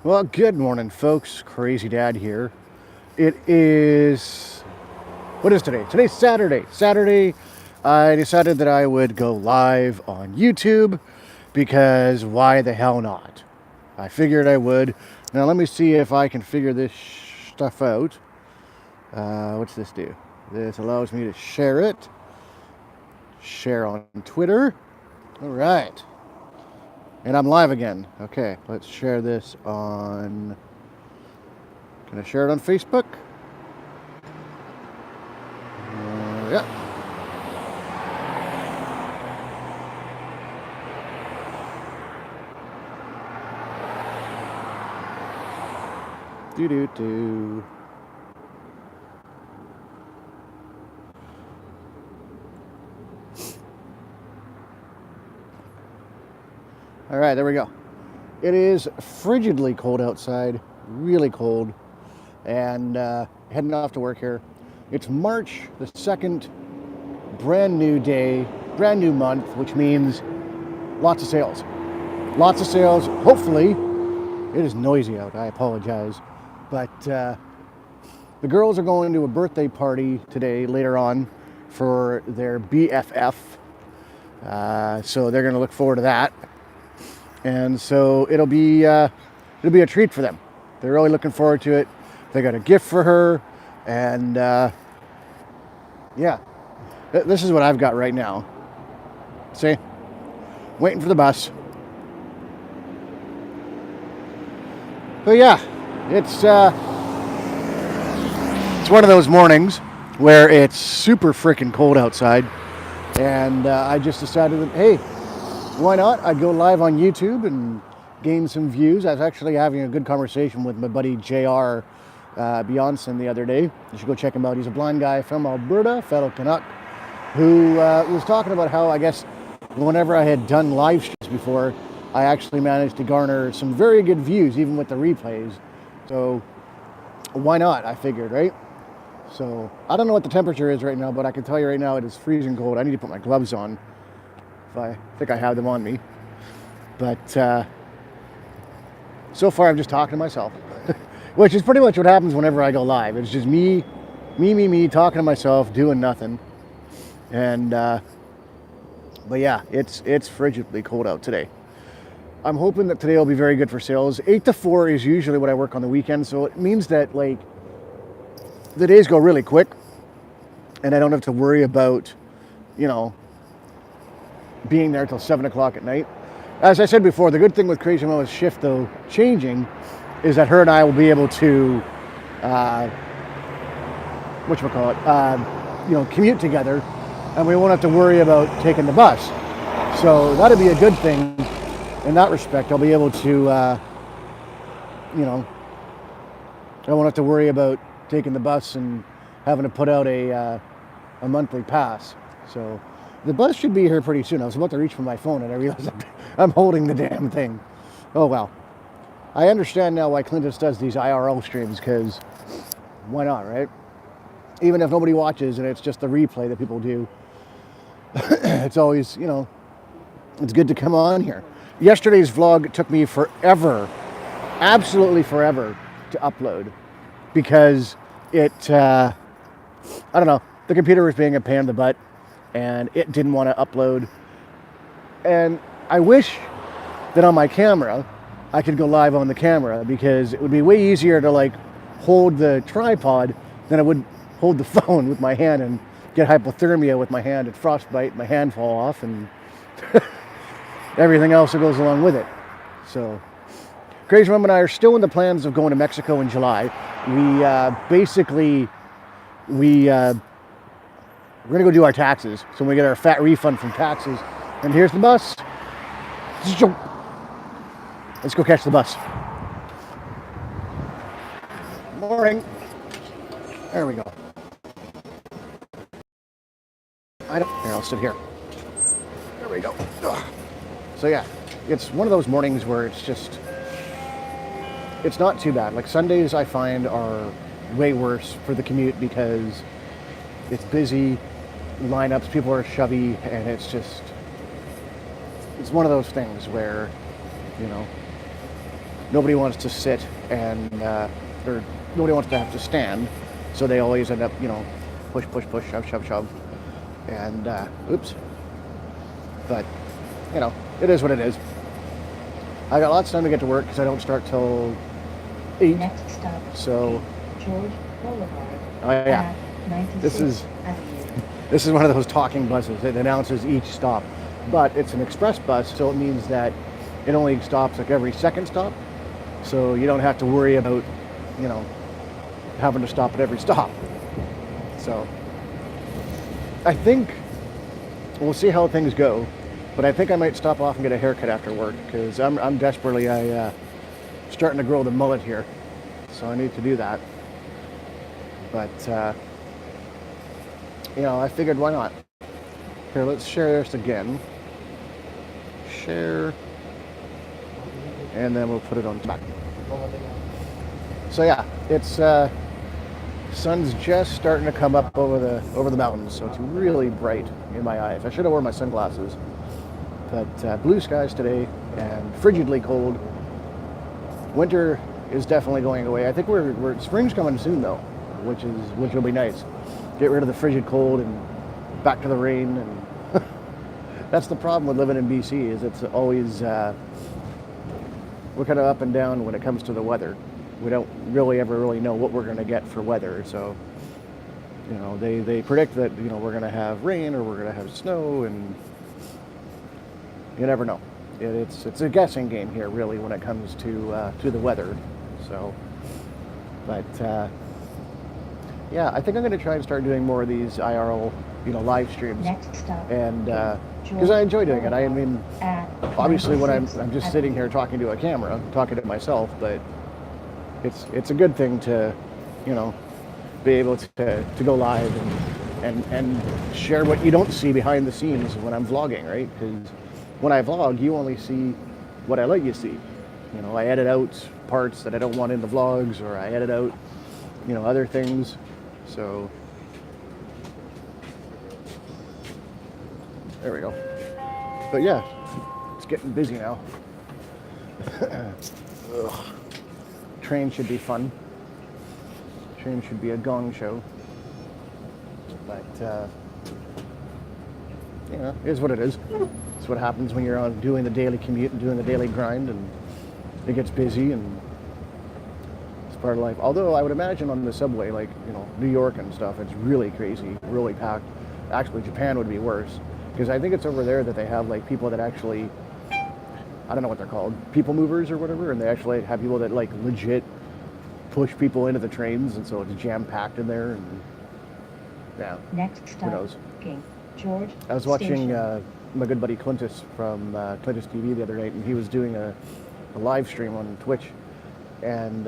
Well, good morning, folks. Crazy Dad here. It is. What is today? Today's Saturday. Saturday, I decided that I would go live on YouTube because why the hell not? I figured I would. Now, let me see if I can figure this stuff out. What's this do? This allows me to share it. Share on Twitter. All right. And I'm live again. Okay, let's share this on... Can I share it on Facebook? Yeah. Do. All right, there we go. It is frigidly cold outside, really cold, and heading off to work here. It's March the 2nd, brand new day, brand new month, which means lots of sales. Lots of sales. Hopefully, it is noisy out. I apologize. But the girls are going to a birthday party today, later on, for their BFF. So they're going to look forward to that. And so it'll be a treat for them. They're really looking forward to it. They got a gift for her, and yeah, this is what I've got right now. See, waiting for the bus. But yeah, it's one of those mornings where it's super freaking cold outside, and I just decided that, hey, why not? I'd go live on YouTube and gain some views. I was actually having a good conversation with my buddy JR Beyonson the other day. You should go check him out. He's a blind guy from Alberta, fellow Canuck, who was talking about how, I guess, whenever I had done live streams before, I actually managed to garner some very good views, even with the replays. So why not? I figured, right? So I don't know what the temperature is right now, but I can tell you right now it is freezing cold. I need to put my gloves on. If I think I have them on me. But so far I'm just talking to myself, which is pretty much what happens whenever I go live. It's just me talking to myself, doing nothing. And but yeah, it's frigidly cold out today. I'm hoping that today will be very good for sales. 8 to 4 is usually what I work on the weekend, so it means that, like, the days go really quick, and I don't have to worry about, you know, being there till 7 o'clock at night. As I said before, the good thing with Crazy Mama's shift, though, changing, is that her and I will be able to, commute together, and we won't have to worry about taking the bus. So that'll be a good thing in that respect. I'll be able to, I won't have to worry about taking the bus and having to put out a monthly pass. So the bus should be here pretty soon. I was about to reach for my phone and I realized I'm holding the damn thing. Oh well. I understand now why Clintus does these IRL streams, because why not, right? Even if nobody watches and it's just the replay that people do, it's always, it's good to come on here. Yesterday's vlog took me forever, absolutely forever, to upload because I don't know, the computer was being a pain in the butt, and it didn't want to upload. And I wish that on my camera, I could go live on the camera, because it would be way easier to, like, hold the tripod than it would hold the phone with my hand and get hypothermia with my hand and frostbite, my hand fall off, and everything else that goes along with it. So Crazy Mom and I are still in the plans of going to Mexico in July. We're going to go do our taxes. So we get our fat refund from taxes. And here's the bus. Let's go catch the bus. Morning. There we go. Here, I'll sit here. There we go. Ugh. So yeah, it's one of those mornings where it's not too bad. Like Sundays I find are way worse for the commute because it's busy, lineups, people are shovey, and it's one of those things where, nobody wants to sit and or nobody wants to have to stand, so they always end up, push, push, push, shove, shove, shove, and oops. But it is what it is. I got lots of time to get to work because I don't start till 8. Next stop. So. George Boulevard. Oh yeah. This is one of those talking buses. It announces each stop, but it's an express bus, so it means that it only stops like every second stop. So you don't have to worry about, having to stop at every stop. So I think we'll see how things go, but I think I might stop off and get a haircut after work because I'm desperately starting to grow the mullet here, so I need to do that. But I figured why not. Here, let's share this again. Share, and then we'll put it on back. So yeah, it's sun's just starting to come up over the mountains, so it's really bright in my eyes. I should have worn my sunglasses, but blue skies today and frigidly cold. Winter is definitely going away. I think spring's coming soon though, which will be nice. Get rid of the frigid cold and back to the rain, and that's the problem with living in BC is it's always we're kind of up and down when it comes to the weather. We don't really ever know what we're going to get for weather. So, they predict that, we're going to have rain or we're going to have snow, and you never know. It's a guessing game here, really, when it comes to the weather. So, but yeah, I think I'm going to try and start doing more of these IRL, live streams. Next stop. And because I enjoy doing it. I mean, obviously when I'm just sitting here talking to a camera, talking to myself, but it's a good thing to, be able to go live and share what you don't see behind the scenes when I'm vlogging, right? Because when I vlog, you only see what I let you see. I edit out parts that I don't want in the vlogs, or I edit out, other things. So there we go. But yeah, it's getting busy now. Train should be fun. Train should be a gong show. But it is what it is. It's what happens when you're doing the daily commute and doing the daily grind, and it gets busy, and it's part of life. Although I would imagine on the subway, like New York and stuff, it's really crazy, really packed. Actually, Japan would be worse, because I think it's over there that they have like people that actually, I don't know what they're called, people movers or whatever, and they actually have people that like legit push people into the trains, and so it's jam packed in there. And yeah, next stop, who knows? King George. I was watching my good buddy Clintus from Clintus TV the other night, and he was doing a live stream on Twitch, and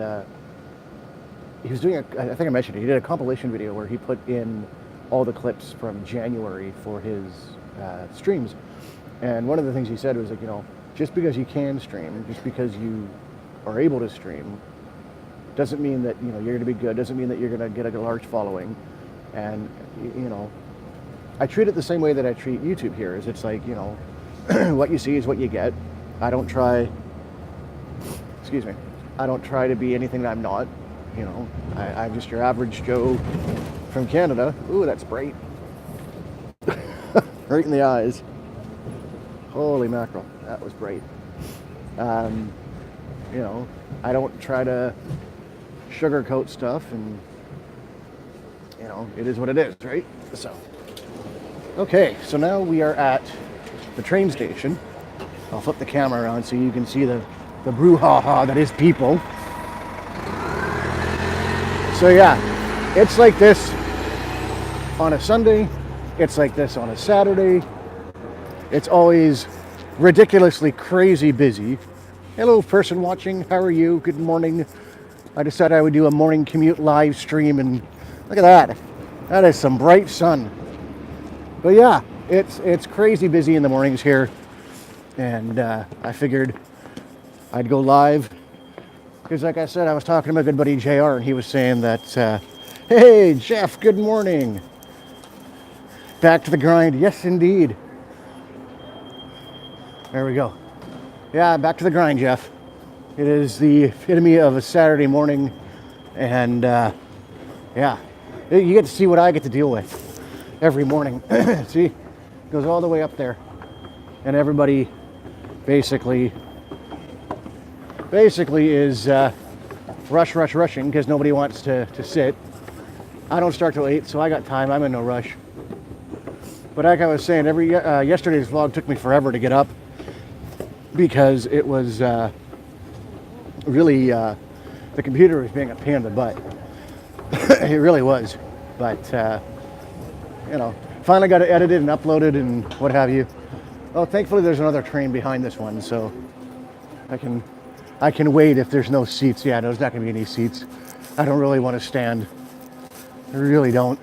he was doing I think I mentioned it, he did a compilation video where he put in all the clips from January for his streams. And one of the things he said was like, just because you can stream, just because you are able to stream, doesn't mean that you're going to be good, doesn't mean that you're going to get a large following. And I treat it the same way that I treat YouTube here, is it's like, what you see is what you get. I don't try to be anything that I'm not. I'm just your average Joe from Canada. Ooh, that's bright. Right in the eyes. Holy mackerel, that was bright. I don't try to sugarcoat stuff, and it is what it is, right? So, okay, so now we are at the train station. I'll flip the camera around so you can see the brouhaha that is people. So yeah, it's like this on a Sunday, it's like this on a Saturday. It's always ridiculously crazy busy. Hello, person watching, how are you? Good morning. I decided I would do a morning commute live stream, and look at that. That is some bright sun. But yeah, it's crazy busy in the mornings here, and I figured I'd go live. Because like I said, I was talking to my good buddy JR, and he was saying that, hey, Jeff, good morning. Back to the grind. Yes, indeed. There we go. Yeah, back to the grind, Jeff. It is the epitome of a Saturday morning, and yeah, you get to see what I get to deal with every morning. See, it goes all the way up there, and everybody basically is rushing because nobody wants to sit. I don't start till 8, so I got time. I'm in no rush. But like I was saying, yesterday's vlog took me forever to get up because it was really the computer was being a pain in the butt. It really was. But finally got it edited and uploaded and what have you. Oh, thankfully there's another train behind this one, so I can wait if there's no seats. Yeah, there's not going to be any seats. I don't really want to stand. I really don't.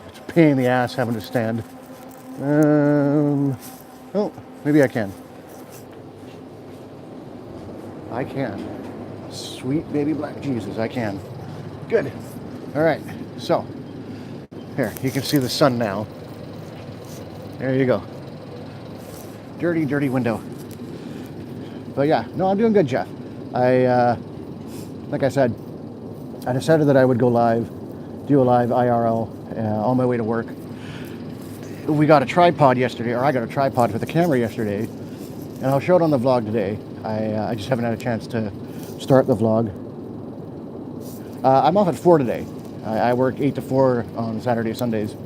It's a pain in the ass having to stand. Oh, maybe I can. I can. Sweet baby black Jesus, I can. Good. All right, so here, you can see the sun now. There you go. Dirty, dirty window. But yeah, no, I'm doing good, Jeff. Like I said, I decided that I would go live, do a live IRL on my way to work. We got a tripod yesterday, or I got a tripod for the camera yesterday, and I'll show it on the vlog today. I just haven't had a chance to start the vlog. I'm off at 4 today. I work 8 to 4 on Saturday, Sundays.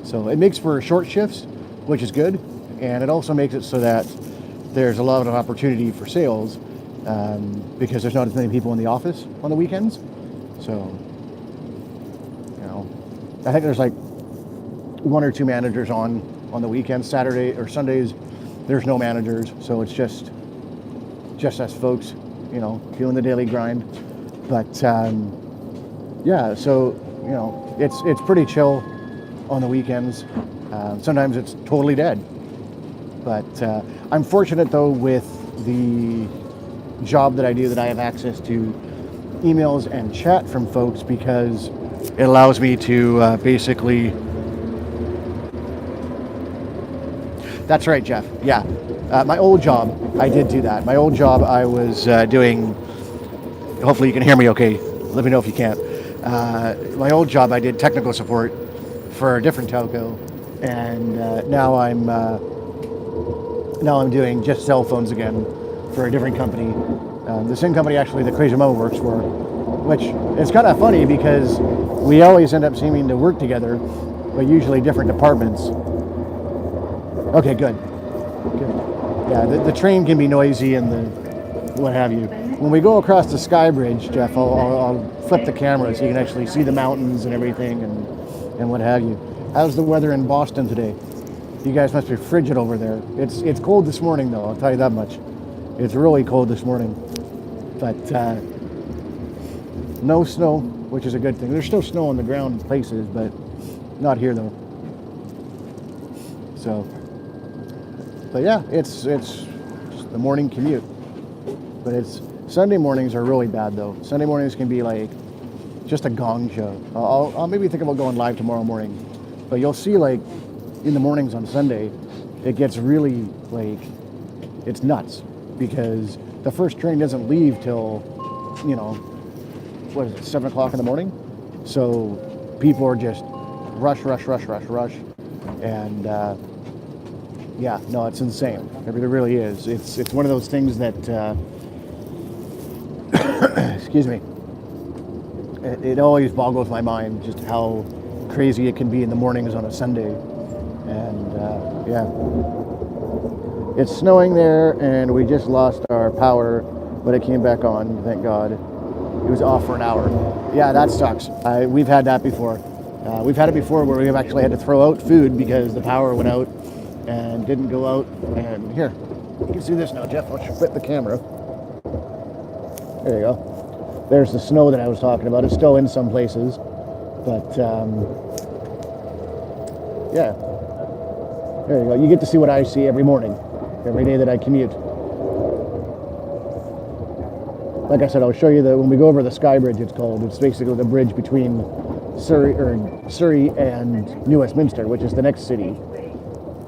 So it makes for short shifts, which is good. And it also makes it so that there's a lot of opportunity for sales because there's not as many people in the office on the weekends. So, I think there's like 1 or 2 managers on the weekends. Saturday or Sundays, there's no managers. So it's just us folks, doing the daily grind. But yeah, so, it's pretty chill on the weekends. Sometimes it's totally dead. But I'm fortunate, though, with the job that I do, that I have access to emails and chat from folks because it allows me to basically... That's right, Jeff. Yeah. My old job, I did do that. My old job, I was doing... Hopefully you can hear me okay. Let me know if you can't. My old job, I did technical support for a different telco. And now I'm doing just cell phones again for a different company. The same company actually that Crazy Mama works for, which is kind of funny because we always end up seeming to work together, but usually different departments. Okay, good. Yeah, the train can be noisy and the what have you. When we go across the Sky Bridge, Jeff, I'll flip the camera so you can actually see the mountains and everything and what have you. How's the weather in Boston today? You guys must be frigid over there. It's cold this morning, though, I'll tell you that much. It's really cold this morning. But no snow, which is a good thing. There's still snow on the ground in places, but not here, though. So, but yeah, it's just the morning commute. But Sunday mornings are really bad, though. Sunday mornings can be like just a gong show. I'll maybe think about going live tomorrow morning. But you'll see, like, in the mornings on Sunday, it gets really, like, it's nuts because the first train doesn't leave till, 7 o'clock in the morning. So people are just rush. And yeah, no, it's insane. It really is. It's one of those things that, excuse me, it always boggles my mind just how crazy it can be in the mornings on a Sunday. And yeah, it's snowing there, and we just lost our power, but it came back on, thank God. It was off for an hour. Yeah, that sucks. We've had that before. We've had it before where we've actually had to throw out food because the power went out and didn't go out. And here, you can see this now, Jeff. I'll flip the camera. There you go. There's the snow that I was talking about. It's still in some places, but yeah. There you go. You get to see what I see every morning, every day that I commute. Like I said, I'll show you when we go over the Sky Bridge, it's called. It's basically the bridge between Surrey and New Westminster, which is the next city.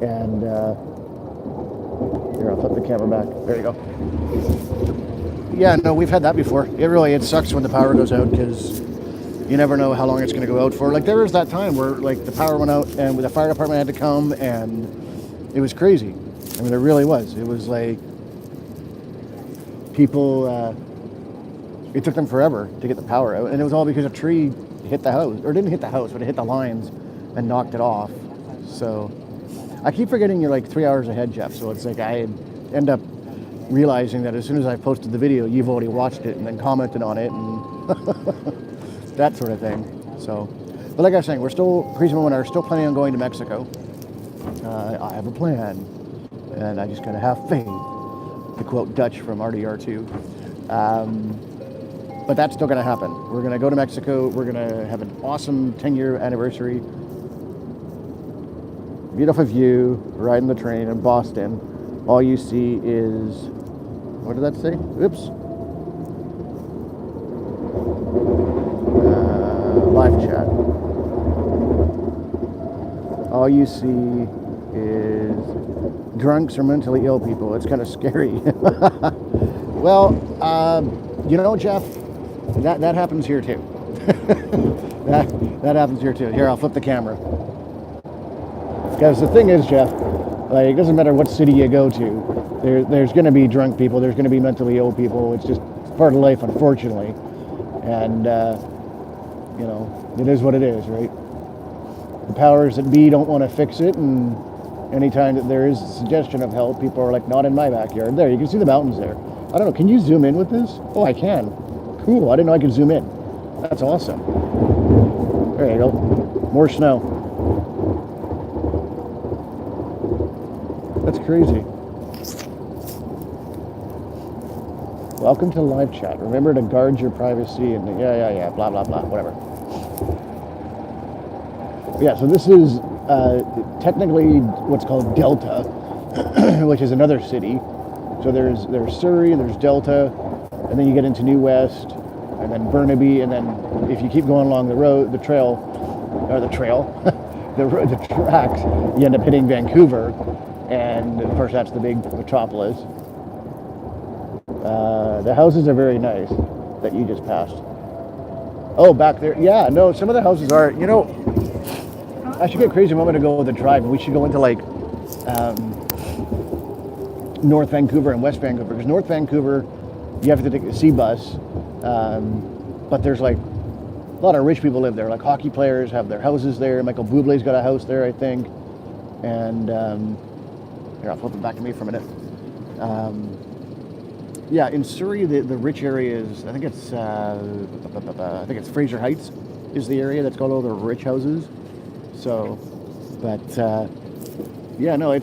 And here, I'll flip the camera back. There you go. Yeah, no, we've had that before. It sucks when the power goes out because you never know how long it's going to go out for. Like there was that time where like the power went out and the fire department had to come and it was crazy. I mean, it really was. It was like people, it took them forever to get the power out. And it was all because a tree hit the house, or didn't hit the house, but it hit the lines and knocked it off. So I keep forgetting you're like 3 hours ahead, Jeff. So it's like I end up realizing that as soon as I posted the video, you've already watched it and then commented on it and that sort of thing. So, but like I was saying, Priest and I are still planning on going to Mexico. I have a plan, and I just gotta have faith, to quote Dutch from RDR2. But that's still gonna happen. We're gonna go to Mexico. We're gonna have an awesome 10-year anniversary. Beautiful view, riding the train in Boston. All you see is, what did that say? Oops. Live chat. All you see is drunks or mentally ill people. It's kind of scary. Well, you know, Jeff, that happens here too. that happens here too. Here, I'll flip the camera. Because the thing is, Jeff, like it doesn't matter what city you go to, there's going to be drunk people. There's going to be mentally ill people. It's part of life, unfortunately. And you know, it is what it is, right? The powers that be don't want to fix it, and anytime that there is a suggestion of help, people are like, not in my backyard. There, you can see the mountains there. I don't know, can you zoom in with this? Oh, I can. Cool, I didn't know I could zoom in. That's awesome. There you go. More snow. That's crazy. Welcome to live chat. Remember to guard your privacy and yeah, blah, blah, blah, whatever. Yeah, so this is technically what's called Delta, which is another city. So there's Surrey, there's Delta, and then you get into New West, and then Burnaby, and then if you keep going along the road, the tracks, you end up hitting Vancouver, and of course that's the big metropolis. The houses are very nice that you just passed. Oh, back there, yeah, no, some of the houses are, you know, I should get crazy a moment ago with the drive. We should go into like North Vancouver and West Vancouver, because North Vancouver, you have to take the C bus, but there's like a lot of rich people live there, like hockey players have their houses there. Michael Bublé's got a house there, I think. And here, I'll flip it back to me for a minute. Yeah, in Surrey, the rich area is, I think it's Fraser Heights is the area that's got all the rich houses. So, but yeah, no, I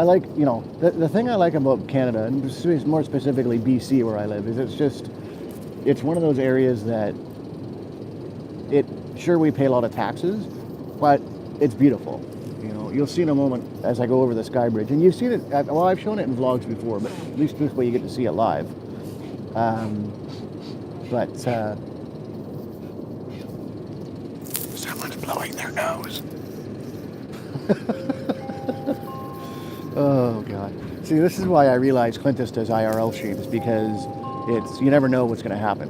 like, you know, the thing I like about Canada, and more specifically BC where I live, is it's one of those areas that sure we pay a lot of taxes, but it's beautiful. You know, you'll see in a moment as I go over the Sky Bridge, and you've seen it, well, I've shown it in vlogs before, but at least this way you get to see it live. Someone's blowing their nose. Oh God. See, this is why I realize Clintus does IRL streams, because you never know what's going to happen.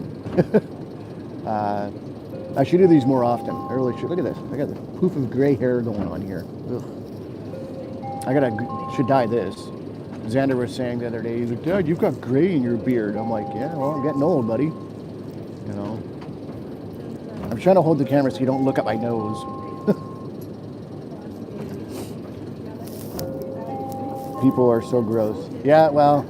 I should do these more often. I really should. Look at this. I got this poof of gray hair going on here. Ugh. Should dye this. Xander was saying the other day, he's like, Dad, you've got gray in your beard. I'm like, yeah, well, I'm getting old, buddy. You know. I'm trying to hold the camera so you don't look at my nose. People are so gross. Yeah, well,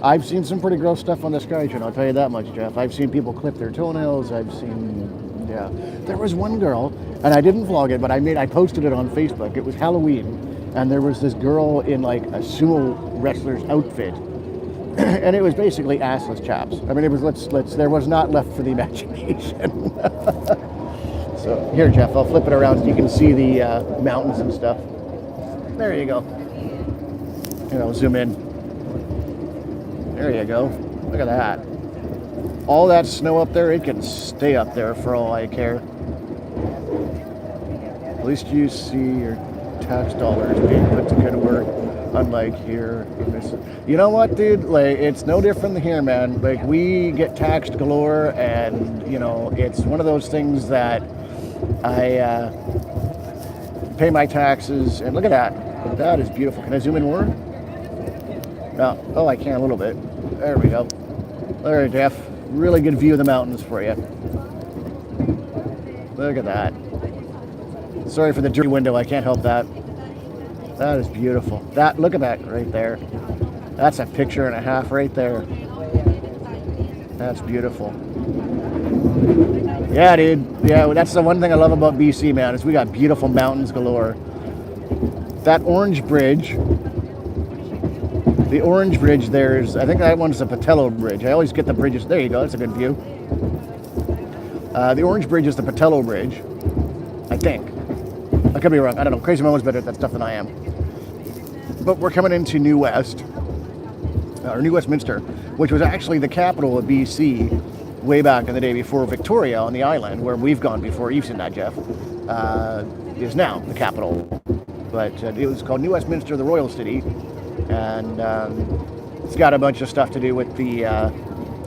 I've seen some pretty gross stuff on the Sky Channel, I'll tell you that much, Jeff. I've seen people clip their toenails. I've seen, yeah. There was one girl, and I didn't vlog it, but I posted it on Facebook. It was Halloween, and there was this girl in like a sumo wrestler's outfit, and it was basically assless chaps. I mean, it was there was not left for the imagination. So here, Jeff, I'll flip it around so you can see the mountains and stuff. There you go. You know, zoom in. There you go. Look at that. All that snow up there, it can stay up there for all I care. At least you see your tax dollars being put to good work. Unlike here in this, you know what, dude? Like, it's no different than here, man. Like, we get taxed galore, and it's one of those things that I pay my taxes, and look at that. That is beautiful. Can I zoom in more? No. Oh, I can a little bit. There we go. There, Jeff. Really good view of the mountains for you. Look at that. Sorry for the dirty window. I can't help that. That is beautiful. Look at that right there. That's a picture and a half right there. That's beautiful. Yeah, dude. Yeah, that's the one thing I love about BC, man, is we got beautiful mountains galore. That orange bridge, the orange bridge there's, I think that one's the Patello Bridge. I always get the bridges. There you go. That's a good view. The orange bridge is the Patello Bridge, I think. I could be wrong. I don't know. Crazy Momo's better at that stuff than I am. But we're coming into New West, or New Westminster, which was actually the capital of BC way back in the day before Victoria on the island, where we've gone before. You've seen that, Jeff. Is now the capital. But it was called New Westminster, the Royal City. And it's got a bunch of stuff to do with the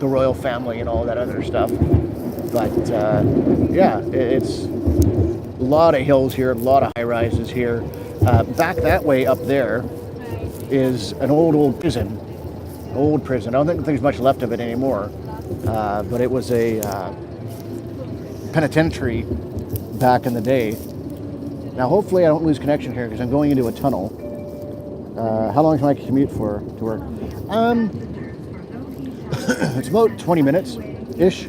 royal family and all that other stuff. But yeah, it's a lot of hills here, a lot of high rises here. Back that way up there is an old prison. Old prison. I don't think there's much left of it anymore. But it was a penitentiary back in the day. Now, hopefully I don't lose connection here because I'm going into a tunnel. How long can I commute for to work? It's about 20 minutes-ish.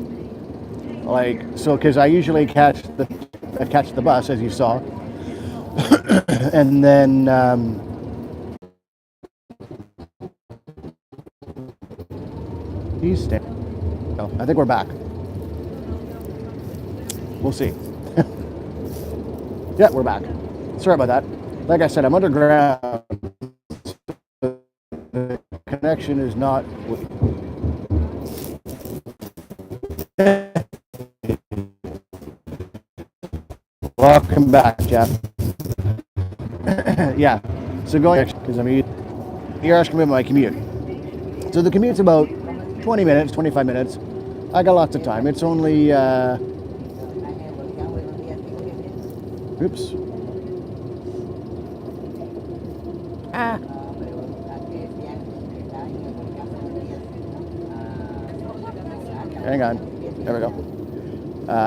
Like, so, because I usually catch the bus, as you saw. And then he's staying. Oh, I think we're back. We'll see. Yeah, we're back. Sorry about that. Like I said, I'm underground. The connection is not. Welcome back, Jeff. Yeah. So going, because you're asking me about my commute. So the commute's about 20 minutes, 25 minutes. I got lots of time. It's only, oops. Hang on. There we go.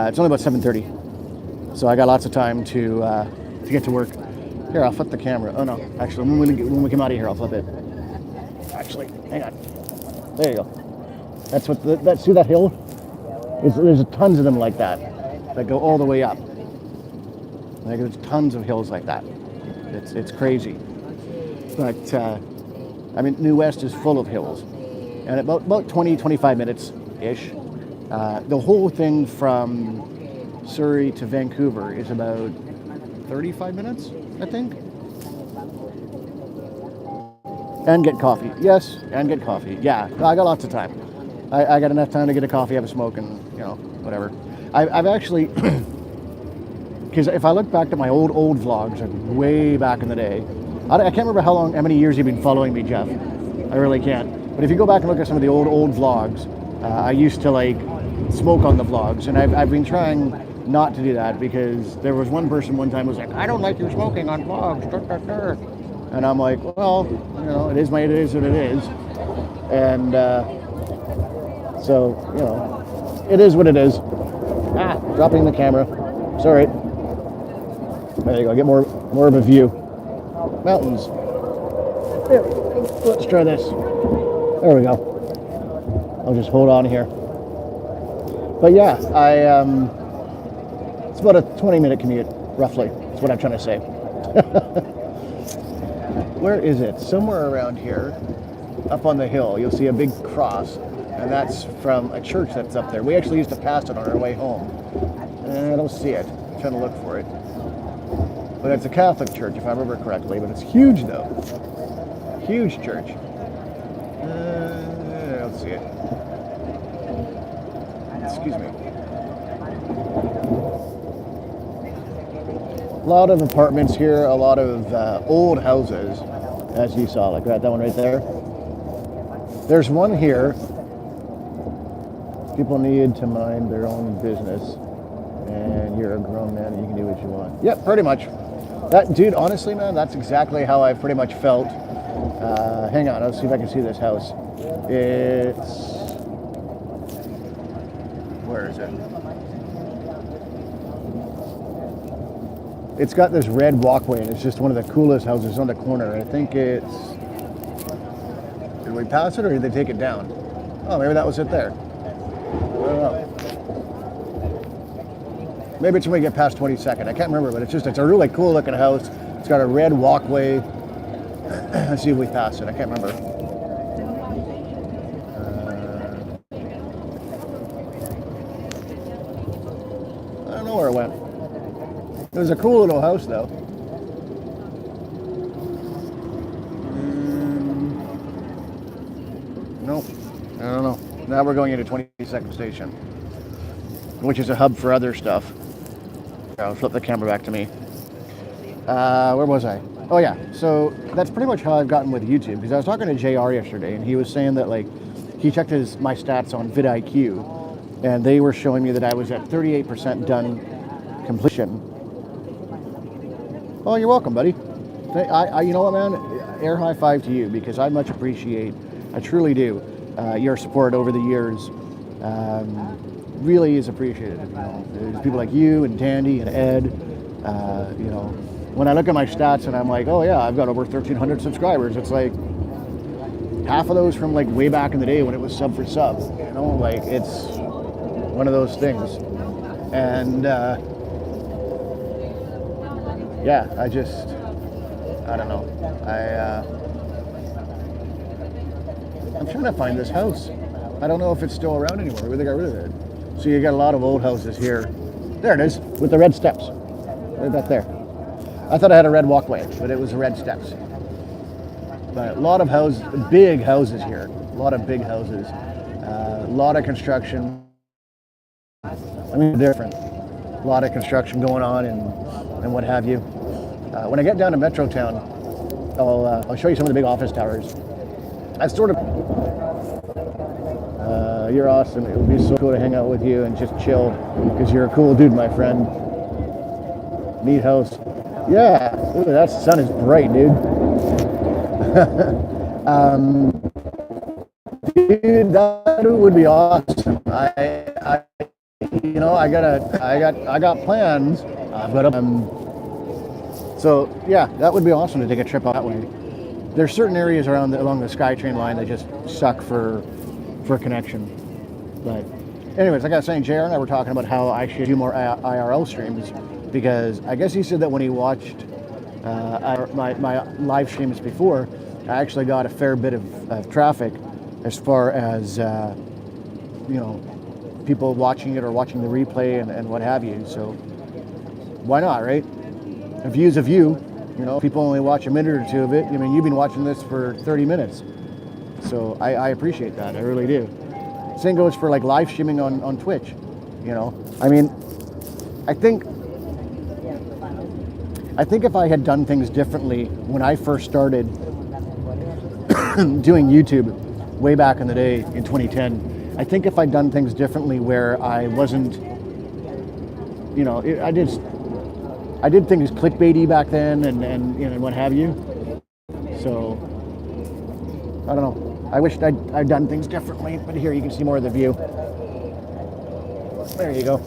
It's only about 7:30. So I got lots of time to get to work. Here, I'll flip the camera. Oh no, actually, when we come out of here, I'll flip it. Actually, hang on. There you go. That's what see that hill? There's tons of them like that go all the way up. Like, there's tons of hills like that. It's crazy. But I mean, New West is full of hills, and about 20-25 minutes ish. The whole thing from Surrey to Vancouver is about 35 minutes, I think. And get coffee. Yes, and get coffee. Yeah, I got lots of time. I got enough time to get a coffee, have a smoke, and whatever. I've actually, because if I look back at my old vlogs, like way back in the day, I can't remember how many years you've been following me, Jeff. I really can't. But if you go back and look at some of the old vlogs, I used to like smoke on the vlogs, and I've been trying not to do that because there was one person one time was like, I don't like you smoking on vlogs. And I'm like, well, it is what it is. And so, it is what it is. Dropping the camera. Sorry. There you go. Get more of a view. Mountains. Here, let's try this. There we go. I'll just hold on here. But yeah, it's about a 20-minute commute, roughly. That's what I'm trying to say. Where is it? Somewhere around here, up on the hill, you'll see a big cross, and that's from a church that's up there. We actually used to pass it on our way home. And I don't see it. I'm trying to look for it. But it's a Catholic church, if I remember correctly, but it's huge, though. Huge church. I don't see it. Excuse me. A lot of apartments here, a lot of old houses. as you saw, like that one right there. There's one here. People need to mind their own business, and you're a grown man and you can do what you want. Yep, pretty much. That dude, honestly, man, that's exactly how I pretty much felt. Hang on, let's see if I can see this house. Where is it? It's got this red walkway, and it's just one of the coolest houses on the corner. I think it's... Did we pass it, or did they take it down? Oh, maybe that was it there. I don't know. Maybe it's when we get past 22nd. I can't remember, but it's a really cool looking house. It's got a red walkway. Let's see if we passed it. I can't remember. I don't know where it went. It was a cool little house, though. Nope. I don't know. Now we're going into 22nd Station, which is a hub for other stuff. I'll flip the camera back to me. Where was I? Oh yeah, so that's pretty much how I've gotten with YouTube, because I was talking to JR yesterday, and he was saying that like he checked my stats on vidIQ, and they were showing me that I was at 38% done completion. Oh, you're welcome, buddy. You know what, man? Air high five to you, because I much appreciate, I truly do, your support over the years. Really is appreciated. You know, there's people like you and Tandy and Ed. You know, when I look at my stats and I'm like, oh yeah, I've got over 1,300 subscribers. It's like half of those from like way back in the day when it was sub for sub. You know, like it's one of those things. And yeah, I don't know. I'm trying to find this house. I don't know if it's still around anymore. Maybe they got rid of it. So you got a lot of old houses here. There it is, with the red steps. Right back there. I thought I had a red walkway, but it was the red steps. But a lot of houses, big houses here. A lot of big houses. A lot of construction. I mean, different. A lot of construction going on and what have you. When I get down to Metrotown, I'll show you some of the big office towers. I sort of... you're awesome. It would be so cool to hang out with you and just chill, because you're a cool dude, my friend. Neat house. Yeah, ooh, that sun is bright, dude. Dude, that would be awesome. I got plans. I've got so yeah, that would be awesome to take a trip out that way. There's certain areas along the SkyTrain line that just suck for connection. But anyways, like I was saying, JR and I were talking about how I should do more IRL streams, because I guess he said that when he watched my live streams before, I actually got a fair bit of traffic as far as you know, people watching it or watching the replay and what have you. So why not, right? A view's a view. You know, people only watch a minute or two of it. I mean, you've been watching this for 30 minutes. So I appreciate that. I really do. Same goes for like live streaming on Twitch. You know, I mean, I think if I had done things differently when I first started doing YouTube way back in the day in 2010, I think if I'd done things differently where I wasn't, you know, I did things clickbaity back then and you know, what have you. So I don't know. I wish I'd done things differently, but here you can see more of the view. There you go.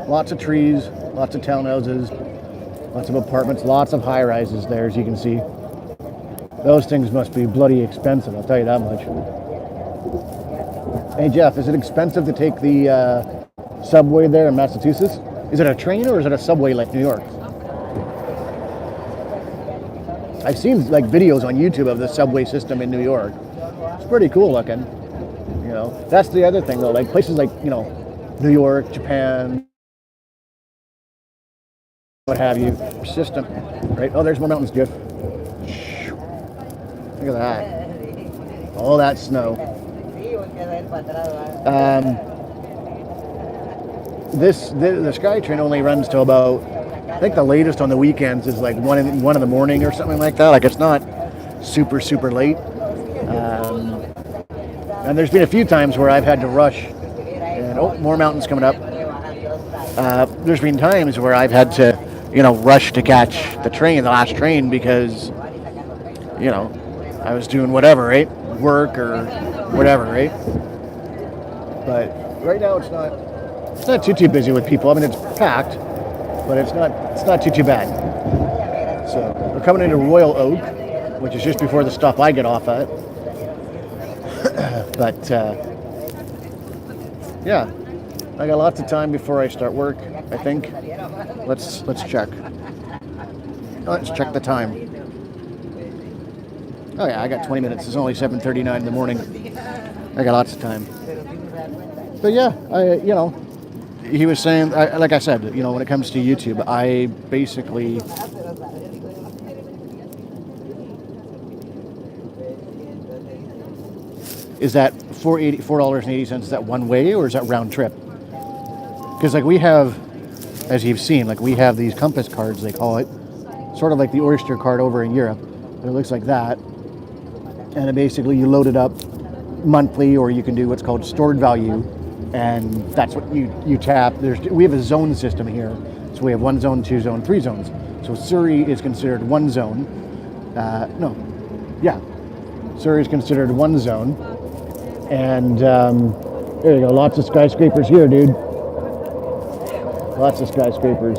Lots of trees, lots of townhouses, lots of apartments, lots of high rises there, as you can see. Those things must be bloody expensive, I'll tell you that much. Hey Jeff, is it expensive to take the subway there in Massachusetts? Is it a train or is it a subway like New York? I've seen like videos on YouTube of the subway system in New York. It's pretty cool looking. You know, that's the other thing though, like places like, you know, New York, Japan, what have you, system, right? Oh, there's more mountains, Jeff. Look at that. All that snow. The SkyTrain only runs to about think the latest on the weekends is like one in the morning or something like that. Like it's not super late. And there's been a few times where I've had to rush. And more mountains coming up. There's been times where I've had to, rush to catch the last train, because, I was doing whatever, right? Work or whatever, right? But right now it's not too busy with people. I mean, it's packed, but it's not too bad. So we're coming into Royal Oak, which is just before the stop I get off at. But yeah, I got lots of time before I start work, I think. Let's check. Let's check the time. Oh yeah, I got 20 minutes. It's only 7:39 in the morning. I got lots of time. But yeah, he was saying, like I said, when it comes to YouTube, I basically is that $4.80, is that one way or is that round trip? Because like we have, as you've seen, like we have these compass cards, they call it, sort of like the Oyster card over in Europe. It looks like that. And then basically you load it up monthly, or you can do what's called stored value. And that's what you tap. We have a zone system here. So we have 1 zone, 2 zone, 3 zones. So Surrey is considered 1 zone. Surrey is considered 1 zone. And there you go, lots of skyscrapers here, dude. Lots of skyscrapers.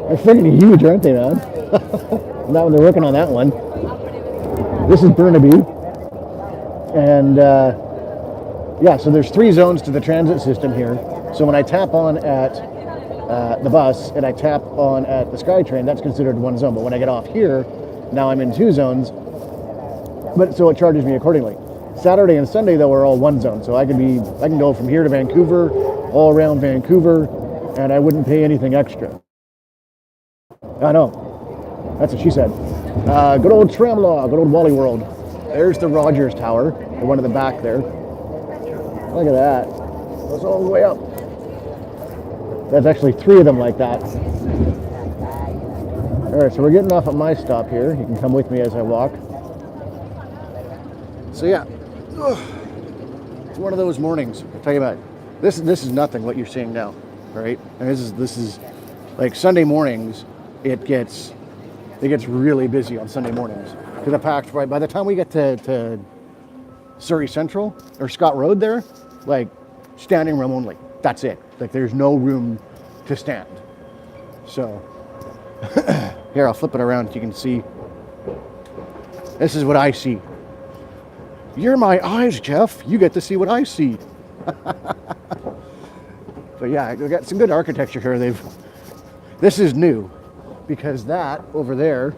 They're freaking huge, aren't they, man? That one, they're working on that one. This is Burnaby. And so there's 3 zones to the transit system here. So when I tap on at the bus and I tap on at the SkyTrain, that's considered 1 zone. But when I get off here, now I'm in 2 zones. But so it charges me accordingly. Saturday and Sunday though are all 1 zone, so I can go from here to Vancouver, all around Vancouver, and I wouldn't pay anything extra. I know, that's what she said. Good old Tramlaw, good old Wally World. There's the Rogers Tower, the one in the back there. Look at that. Goes all the way up. There's actually 3 of them like that. All right, so we're getting off at my stop here. You can come with me as I walk. So yeah, it's one of those mornings. I'll tell you about it. This is nothing what you're seeing now, right? And this is like Sunday mornings. It gets really busy on Sunday mornings because the packed. Right by the time we get to Surrey Central or Scott Road there, like standing room only. That's it. Like there's no room to stand. So here, I'll flip it around so you can see. This is what I see. You're my eyes, Jeff. You get to see what I see. But yeah, we got some good architecture here. This is new because that over there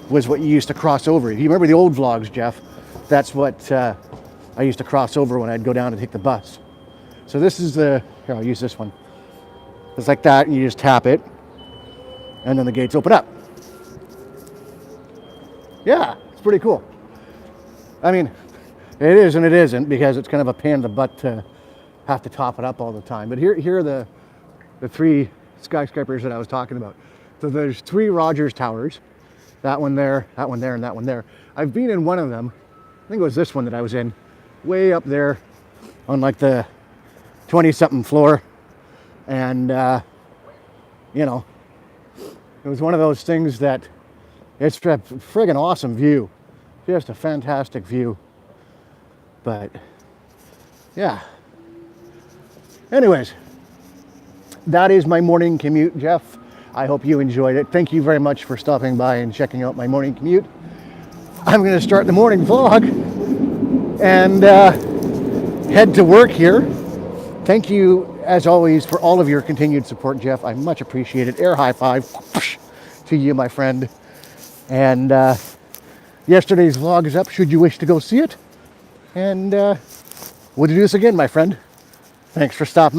was what you used to cross over. If you remember the old vlogs, Jeff, that's what I used to cross over when I'd go down to take the bus. So this is here, I'll use this one. It's like that, and you just tap it, and then the gates open up. Yeah, it's pretty cool. I mean, it is and it isn't, because it's kind of a pain in the butt to have to top it up all the time. But here are the 3 skyscrapers that I was talking about. So there's 3 Rogers Towers. That one there, and that one there. I've been in one of them. I think it was this one that I was in. Way up there on like the 20-something floor. And, it was one of those things that it's a friggin' awesome view. Just a fantastic view. But yeah. Anyways, that is my morning commute, Jeff. I hope you enjoyed it. Thank you very much for stopping by and checking out my morning commute. I'm going to start the morning vlog and head to work here. Thank you, as always, for all of your continued support, Jeff. I much appreciate it. Air high five to you, my friend. And yesterday's vlog is up, should you wish to go see it. And we'll do this again, my friend. Thanks for stopping